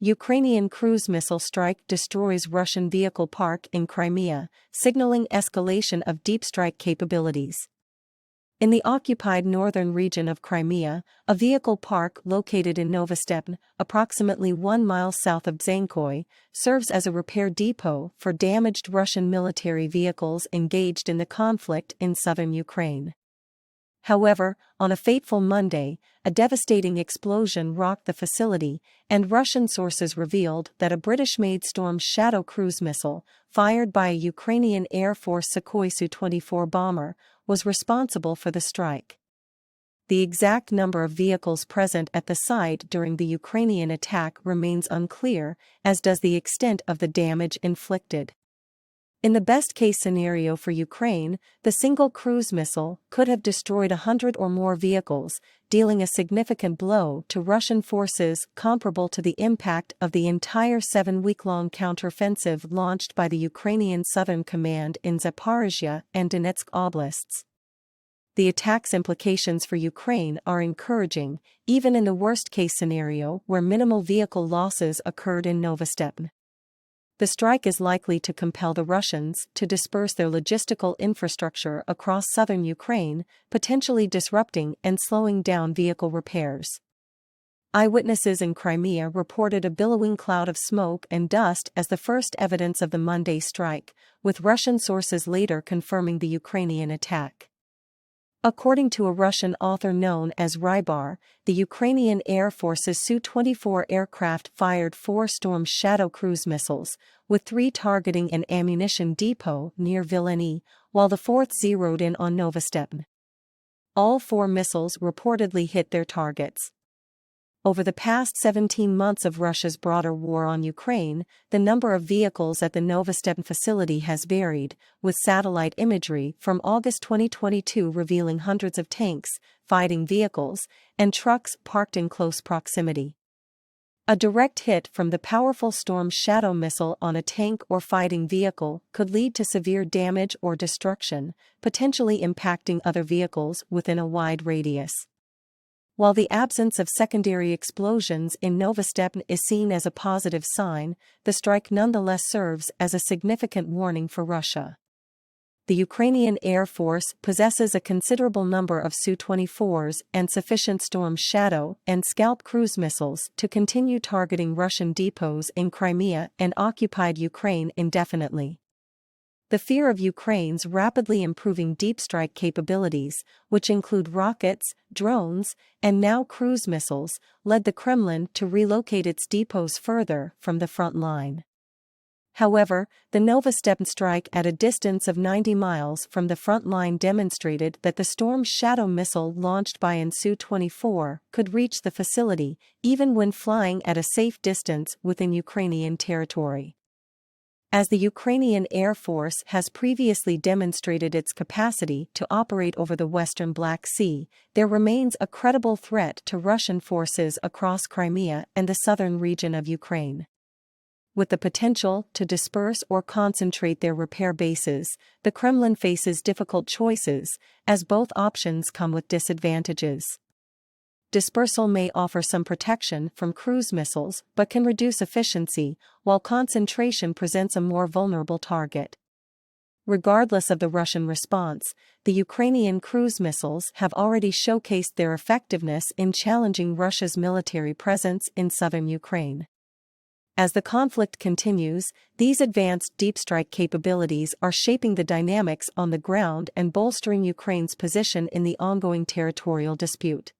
Ukrainian cruise missile strike destroys Russian vehicle park in Crimea, signaling escalation of deep strike capabilities. In the occupied northern region of Crimea, a vehicle park located in Novostepn, approximately 1 mile south of Zankoy, serves as a repair depot for damaged Russian military vehicles engaged in the conflict in southern Ukraine. However, on a fateful Monday, a devastating explosion rocked the facility, and Russian sources revealed that a British-made Storm Shadow cruise missile, fired by a Ukrainian Air Force Sukhoi Su-24 bomber, was responsible for the strike. The exact number of vehicles present at the site during the Ukrainian attack remains unclear, as does the extent of the damage inflicted. In the best-case scenario for Ukraine, the single cruise missile could have destroyed 100 or more vehicles, dealing a significant blow to Russian forces comparable to the impact of the entire 7-week-long counteroffensive launched by the Ukrainian Southern Command in Zaporizhia and Donetsk oblasts. The attack's implications for Ukraine are encouraging, even in the worst-case scenario where minimal vehicle losses occurred in Novostepn. The strike is likely to compel the Russians to disperse their logistical infrastructure across southern Ukraine, potentially disrupting and slowing down vehicle repairs. Eyewitnesses in Crimea reported a billowing cloud of smoke and dust as the first evidence of the Monday strike, with Russian sources later confirming the Ukrainian attack. According to a Russian author known as Rybar, the Ukrainian Air Force's Su-24 aircraft fired 4 Storm Shadow cruise missiles, with 3 targeting an ammunition depot near Vilnius, while the 4th zeroed in on Novostepn. All 4 missiles reportedly hit their targets. Over the past 17 months of Russia's broader war on Ukraine, the number of vehicles at the Novostepn facility has varied, with satellite imagery from August 2022 revealing hundreds of tanks, fighting vehicles, and trucks parked in close proximity. A direct hit from the powerful Storm Shadow missile on a tank or fighting vehicle could lead to severe damage or destruction, potentially impacting other vehicles within a wide radius. While the absence of secondary explosions in Novostepn is seen as a positive sign, the strike nonetheless serves as a significant warning for Russia. The Ukrainian Air Force possesses a considerable number of Su-24s and sufficient Storm Shadow and Scalp cruise missiles to continue targeting Russian depots in Crimea and occupied Ukraine indefinitely. The fear of Ukraine's rapidly improving deep strike capabilities, which include rockets, drones, and now cruise missiles, led the Kremlin to relocate its depots further from the front line. However, the Novostepn strike at a distance of 90 miles from the front line demonstrated that the Storm Shadow missile launched by an Su-24 could reach the facility, even when flying at a safe distance within Ukrainian territory. As the Ukrainian Air Force has previously demonstrated its capacity to operate over the western Black Sea, there remains a credible threat to Russian forces across Crimea and the southern region of Ukraine. With the potential to disperse or concentrate their repair bases, the Kremlin faces difficult choices, as both options come with disadvantages. Dispersal may offer some protection from cruise missiles but can reduce efficiency, while concentration presents a more vulnerable target. Regardless of the Russian response, the Ukrainian cruise missiles have already showcased their effectiveness in challenging Russia's military presence in southern Ukraine. As the conflict continues, these advanced deep strike capabilities are shaping the dynamics on the ground and bolstering Ukraine's position in the ongoing territorial dispute.